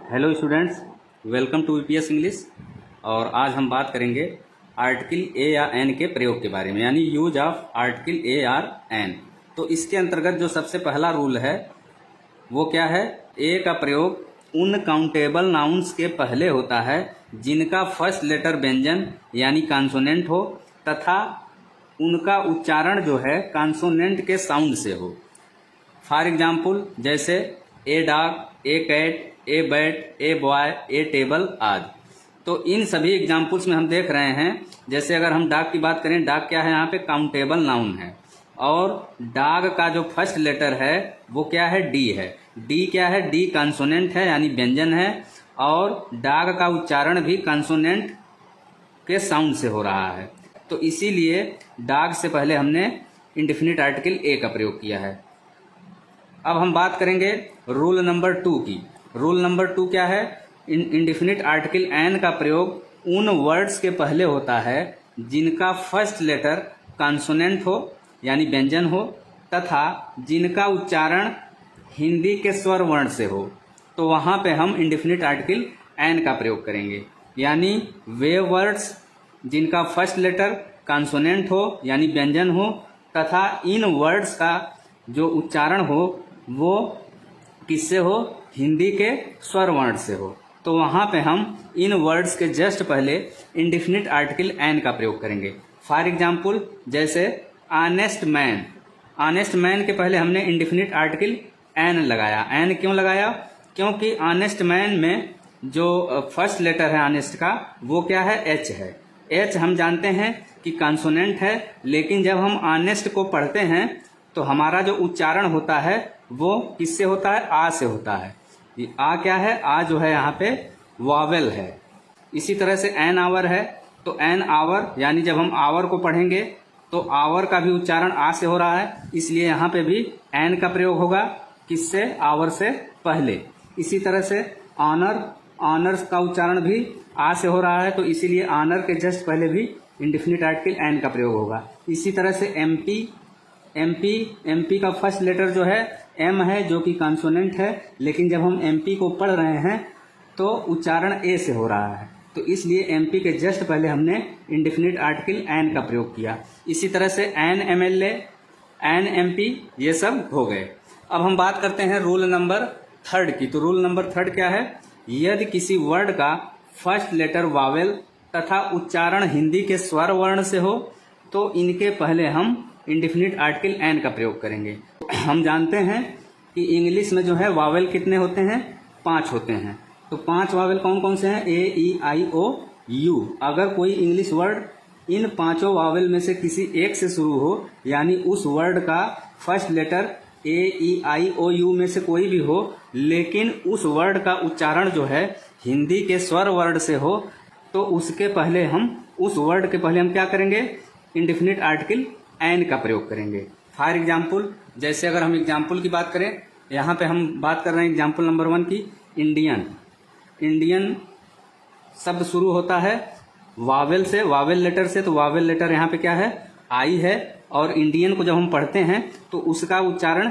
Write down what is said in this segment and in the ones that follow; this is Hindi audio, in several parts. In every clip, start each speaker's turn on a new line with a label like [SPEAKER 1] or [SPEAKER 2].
[SPEAKER 1] Hello students, welcome to EPS English. और आज हम बात करेंगे आर्टिकल ए या एन के प्रयोग के बारे में, यानी use of article a or an. तो इसके अंतर्गत जो सबसे पहला रूल है वो क्या है? ए का प्रयोग उन काउंटेबल नाउन्स के पहले होता है जिनका फर्स्ट लेटर व्यंजन यानी कॉन्सोनेंट हो तथा उनका उच्चारण जो है कॉन्सोनेंट के साउंड से हो। फॉर एग्जाम्पल जैसे a dog, a cat, a bat, a boy, a table आदि। तो इन सभी एग्जाम्पल्स में हम देख रहे हैं, जैसे अगर हम डॉग की बात करें, डॉग क्या है? यहाँ पे काउंटेबल नाउन है और डॉग का जो फर्स्ट लेटर है वो क्या है? डी है। डी क्या है? डी कॉन्सोनेंट है यानी व्यंजन है और डॉग का उच्चारण भी कॉन्सोनेंट के साउंड से हो रहा है। तो इसीलिए डॉग से पहले हमने इंडेफिनिट आर्टिकल ए का प्रयोग किया है। अब हम बात करेंगे रूल नंबर 2 की। रूल नंबर 2 क्या है? इंडेफिनिट आर्टिकल एन का प्रयोग उन वर्ड्स के पहले होता है जिनका फर्स्ट लेटर कॉन्सोनेंट हो यानी व्यंजन हो तथा जिनका उच्चारण हिंदी के स्वर वर्ण से हो। तो वहाँ पे हम इंडेफिनिट आर्टिकल एन का प्रयोग करेंगे, यानी वे वर्ड्स जिनका फर्स्ट लेटर कॉन्सोनेंट हो यानी व्यंजन हो तथा इन वर्ड्स का जो उच्चारण हो वो किससे हो? हिंदी के स्वर वर्ण से हो। तो वहाँ पे हम इन वर्ड्स के जस्ट पहले इंडेफिनिट आर्टिकल एन का प्रयोग करेंगे। फॉर एग्जाम्पल जैसे ऑनेस्ट मैन। ऑनेस्ट मैन के पहले हमने इंडेफिनिट आर्टिकल एन लगाया। एन क्यों लगाया? क्योंकि ऑनेस्ट मैन में जो फर्स्ट लेटर है ऑनेस्ट का वो क्या है? एच है। एच हम जानते हैं कि कॉन्सोनेंट है, लेकिन जब हम ऑनेस्ट को पढ़ते हैं तो हमारा जो उच्चारण होता है वो किससे होता है? आ से होता है। ये आ क्या है? आ जो है यहाँ पे वावेल है। इसी तरह से एन आवर है, तो एन आवर यानी जब हम आवर को पढ़ेंगे तो आवर का भी उच्चारण आ से हो रहा है, इसलिए यहाँ पे भी एन का प्रयोग होगा। किससे? आवर से पहले। इसी तरह से ऑनर, ऑनर्स का उच्चारण भी आ से हो रहा है, तो इसीलिए ऑनर के जस्ट पहले भी इंडेफिनिट आर्टिकल एन का प्रयोग होगा। इसी तरह से एमपी। एमपी का फर्स्ट लेटर जो है एम है जो कि कॉन्सोनेंट है, लेकिन जब हम एमपी को पढ़ रहे हैं तो उच्चारण ए से हो रहा है, तो इसलिए एमपी के जस्ट पहले हमने इंडेफिनिट आर्टिकल एन का प्रयोग किया। इसी तरह से एन एमएलए, एन एमपी, ये सब हो गए। अब हम बात करते हैं रूल नंबर 3 की। तो रूल नंबर 3 क्या है? यदि किसी वर्ड का फर्स्ट लेटर वावेल तथा उच्चारण हिंदी के स्वर वर्ण से हो तो इनके पहले हम इंडेफिनिट आर्टिकल एन का प्रयोग करेंगे। हम जानते हैं कि इंग्लिश में जो है वावेल कितने होते हैं? 5 होते हैं। तो 5 वावेल कौन कौन से हैं? ए, ई, आई, ओ, यू। अगर कोई इंग्लिश वर्ड इन 5 वावेल में से किसी एक से शुरू हो, यानी उस वर्ड का first letter A, E, I, O, U में से कोई भी हो, लेकिन उस वर्ड का उच्चारण जो है हिंदी के स्वर वर्ण से हो, तो उसके पहले हम उस वर्ड के पहले हम क्या करेंगे? इंडेफिनिट आर्टिकल एन का प्रयोग करेंगे। फॉर एग्जाम्पल जैसे अगर हम एग्जाम्पल की बात करें, यहाँ पे हम बात कर रहे हैं एग्जाम्पल नंबर 1 की। इंडियन। इंडियन शब्द शुरू होता है वावेल से, वावेल लेटर से। तो वावेल लेटर यहाँ पे क्या है? आई है, और इंडियन को जब हम पढ़ते हैं तो उसका उच्चारण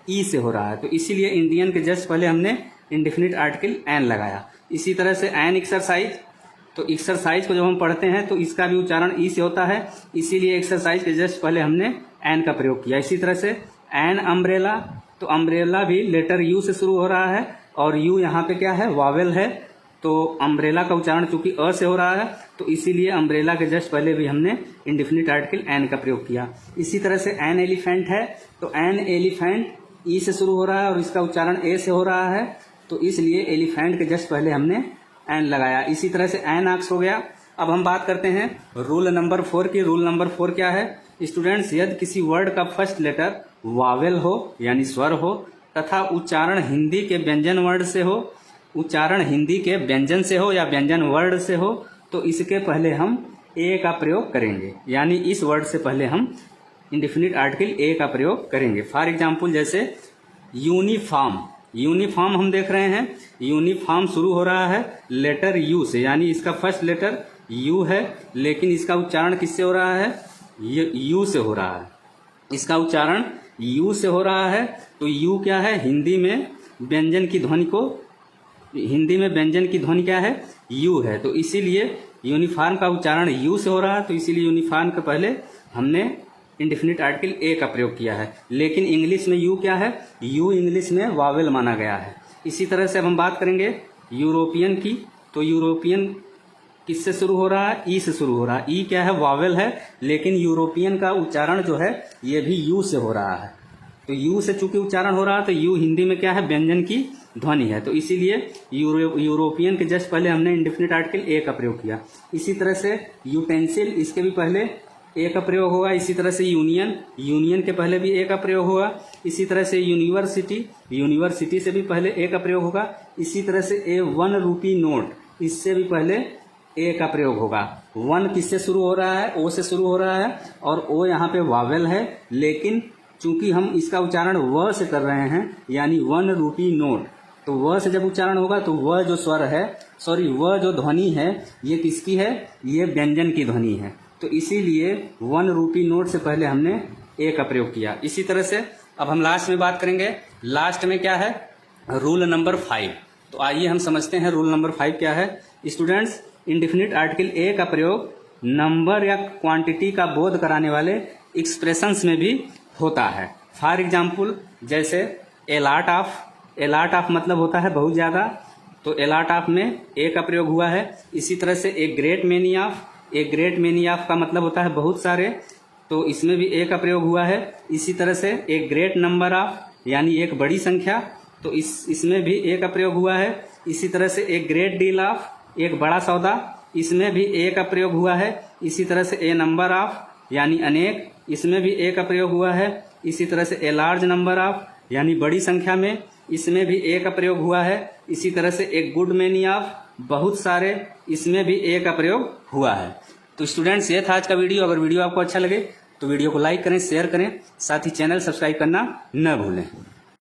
[SPEAKER 1] ई से हो रहा है, तो इसीलिए इंडियन के जस्ट पहले हमने इंडेफिनिट आर्टिकल एन लगाया। इसी तरह से एन एक्सरसाइज। तो एक्सरसाइज को जब हम पढ़ते हैं तो इसका भी उच्चारण ई से होता है, इसीलिए एक्सरसाइज के जस्ट पहले हमने एन का प्रयोग किया। इसी तरह से एन अम्ब्रेला। तो अम्ब्रेला भी लेटर यू से शुरू हो रहा है और यू यहाँ पे क्या है? वावेल है, तो अम्ब्रेला का उच्चारण चूंकि अ से हो रहा है, तो इसीलिए अम्ब्रेला के जस्ट पहले भी हमने इंडेफिनिट आर्टिकल एन का प्रयोग किया। इसी तरह से एन एलिफेंट है, तो एन एलिफेंट ई से शुरू हो रहा है और इसका उच्चारण ए से हो रहा है, तो इसलिए एलिफेंट के जस्ट पहले हमने एन लगाया। इसी तरह से एन ऑक्स हो गया। अब हम बात करते हैं रूल नंबर 4 की। रूल नंबर 4 क्या है? स्टूडेंट्स, यदि किसी वर्ड का फर्स्ट लेटर वावेल हो यानी स्वर हो तथा उच्चारण हिंदी के व्यंजन वर्ड से हो, उच्चारण हिंदी के व्यंजन से हो या व्यंजन वर्ड से हो, तो इसके पहले हम ए का प्रयोग करेंगे, यानी इस वर्ड से पहले हम इंडेफिनिट आर्टिकल ए का प्रयोग करेंगे। फॉर एग्जाम्पल जैसे यूनिफॉर्म। यूनिफॉर्म हम देख रहे हैं, यूनिफॉर्म शुरू हो रहा है लेटर यू से, यानी इसका फर्स्ट लेटर यू है, लेकिन इसका उच्चारण किससे हो रहा है? यू से हो रहा है। इसका उच्चारण यू से हो रहा है, तो यू क्या है? हिंदी में व्यंजन की ध्वनि को हिंदी में व्यंजन की ध्वनि क्या है, यू है। तो इसीलिए यूनिफॉर्म का उच्चारण यू से हो रहा है, तो इसीलिए यूनिफॉर्म के पहले हमने इंडेफिनिट आर्टिकल ए का प्रयोग किया है। लेकिन इंग्लिश में यू क्या है, यू इंग्लिश में वावेल माना गया है। इसी तरह से अब हम बात करेंगे यूरोपियन की। तो यूरोपियन किससे शुरू हो रहा है, ई से शुरू हो रहा है। ई क्या है, वावेल है, लेकिन यूरोपियन का उच्चारण जो है ये भी यू से हो रहा है। तो यू से चूंकि उच्चारण हो रहा है, तो यू हिंदी में क्या है, व्यंजन की ध्वनि है। तो इसीलिए यूरोपियन के जस्ट पहले हमने इंडेफिनिट आर्टिकल ए का प्रयोग किया। इसी तरह से यूटेंसिल, इसके भी पहले ए का प्रयोग होगा। इसी तरह से यूनियन, यूनियन के पहले भी ए का प्रयोग होगा। इसी तरह से यूनिवर्सिटी, यूनिवर्सिटी से भी पहले ए का प्रयोग होगा। इसी तरह से ए 1 रूपी नोट, इससे भी पहले ए का प्रयोग होगा। 1 किससे शुरू हो रहा है, ओ से शुरू हो रहा है, और ओ यहाँ पे वावेल है, लेकिन चूंकि हम इसका उच्चारण व से कर रहे हैं, यानी 1 रूपी नोट, तो व से जब उच्चारण होगा तो वह जो स्वर है, वह जो ध्वनि है, ये किसकी है, ये व्यंजन की ध्वनि है। तो इसीलिए 1 रूपी नोट से पहले हमने ए का प्रयोग किया। इसी तरह से अब हम लास्ट में बात करेंगे। लास्ट में क्या है, रूल नंबर 5। तो आइए हम समझते हैं रूल नंबर 5 क्या है। स्टूडेंट्स, इंडेफिनिट आर्टिकल ए का प्रयोग नंबर या क्वांटिटी का बोध कराने वाले एक्सप्रेशंस में भी होता है। फॉर एग्जाम्पल, जैसे a lot of, a lot of मतलब होता है बहुत ज़्यादा, तो ए लॉट ऑफ में ए का प्रयोग हुआ है। इसी तरह से a great many of, a great many of का मतलब होता है बहुत सारे, तो इसमें भी ए का प्रयोग हुआ है। इसी तरह से ए ग्रेट नंबर ऑफ, यानी एक बड़ी संख्या, तो इसमें भी ए का प्रयोग हुआ है। इसी तरह से ए ग्रेट डील ऑफ, एक बड़ा सौदा, इसमें भी ए का प्रयोग हुआ है। इसी तरह से ए नंबर ऑफ, यानी अनेक, इसमें भी ए का प्रयोग हुआ है। इसी तरह से ए लार्ज नंबर ऑफ, यानी बड़ी संख्या में, इसमें भी ए का प्रयोग हुआ है। इसी तरह से ए गुड मेनी ऑफ, बहुत सारे, इसमें भी ए का प्रयोग हुआ है। तो स्टूडेंट्स, ये था आज का वीडियो। अगर वीडियो आपको अच्छा लगे तो वीडियो को लाइक करें, शेयर करें, साथ ही चैनल सब्सक्राइब करना न भूलें।